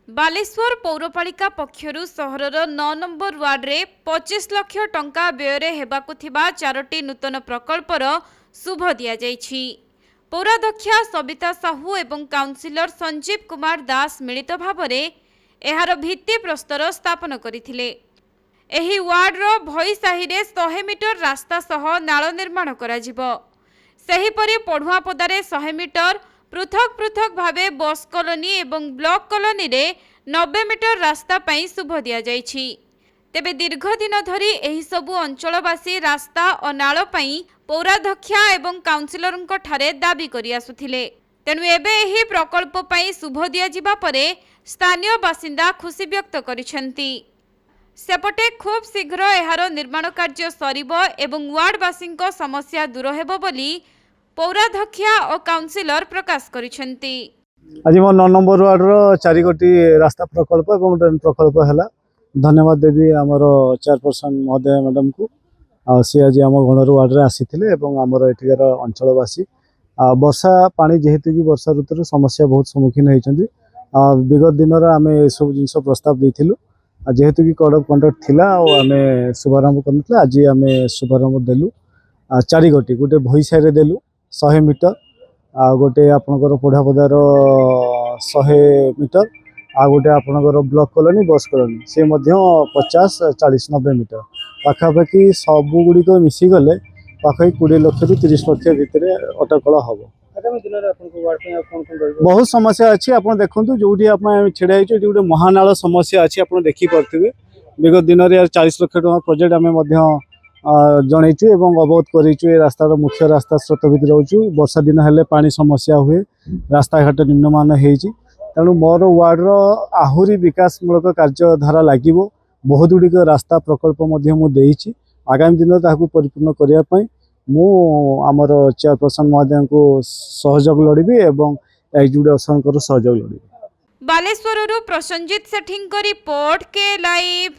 Baleshwar पौरपालिका पक्षरु सहरर 9 number ward रे 25 लाख टंका व्यय हेबाकु थिबा 4टी नूतन प्रकल्पर शुभ दिया जायछि। पौराध्यक्षा सबिता साहू एवं काउंसिलर संजीव कुमार दास मिलित भावरे एहार भित्ति प्रस्तर स्थापन करथिले। एही वार्ड रो भई साही रे 100 मीटर रास्ता सह नाଳ निर्माण कराजिबो। सेहीपरि पढ़ुआपदारे 100 मीटर पृथक पृथक भावे बस कॉलोनी एवं ब्लॉक कॉलोनी रे 90 मीटर रास्ता पाई शुभ दिया जायछि। तेबे दीर्घ दिन धरी एही सबु अंचलवासी रास्ता और नाଳ पाई पौराध्यक्षा एवं काउंसिलरଙ୍କ ठारे दाबी करि आसुथिले। तेनु एबे एही प्रकल्प पाई शुभ दिया जिबा परे स्थानीय बासिंदा खुशी व्यक्त करिसेंती। सेपटे खूब शीघ्र एहार निर्माण कार्य सरिबो एवं वार्डवासीଙ୍କ समस्या दूर हेबो बोली पौराध्यक्षा और काउंसिलर प्रकाश करिसेंती। आज मो 9 नंबर वार्ड रो 4 कोटी रास्ता प्रकल्प एवं ड्रेन प्रकल्प हैला। धन्यवाद देवी आमर चेयरपर्सन महोदय मैडम को। सी आज आम गणर वार्ड रे आसीथिले एवं आमर एठिकार अंचलवासी वर्षा पानी जेहेतु कि वर्षा ऋतु समस्या बहुत सम्मुखीन होइछन्ती। विगत दिन आम सब जिनस प्रस्ताव देथिलु जेहेतु कि कोड ऑफ कंडक्ट थिला और आम शुभारंभ करनथले। आज आम शुभारंभ देलु 4 कोटी गोटे भईसाई रे देलु 100 मीटर गोटे आपनकर पढ़ापदार 100 मीटर गोटे आपनकर ब्लॉक कॉलोनी बस कॉलोनी से 50 40 90 मीटर पाखापाखि सबू गुड़िक मिसी गले पाखापाखि 20 लाख रु 30 लाख भितर अटकल हम। बहुत समस्या अच्छी आप देखु जो छिड़ा गोटे महानाल समस्या अच्छी आप देखिपे। विगत दिन 40 लाख टका प्रोजेक्ट आम जनईचु एवं अवगत करूँ। रास्तार मुख्य रास्ता स्रोत भितर रोचु वर्षा दिन हेले पानी समस्या हुए रास्ता घाट निम्नमान होती। तेणु मोर वार्ड आहरी विकासमूलक कार्यधारा लगे बहुत गुड़िक रास्ता प्रकल्प मुझे आगामी दिन ताकू परिपूर्ण करने आमर चेयरपर्सन महोदय को सहयोग लड़बी एवं एग्जीक्यूटिव अफिसर सहयोग लड़बी। बालेश्वर प्रसंजित सेठी रिपोर्ट के लाइव।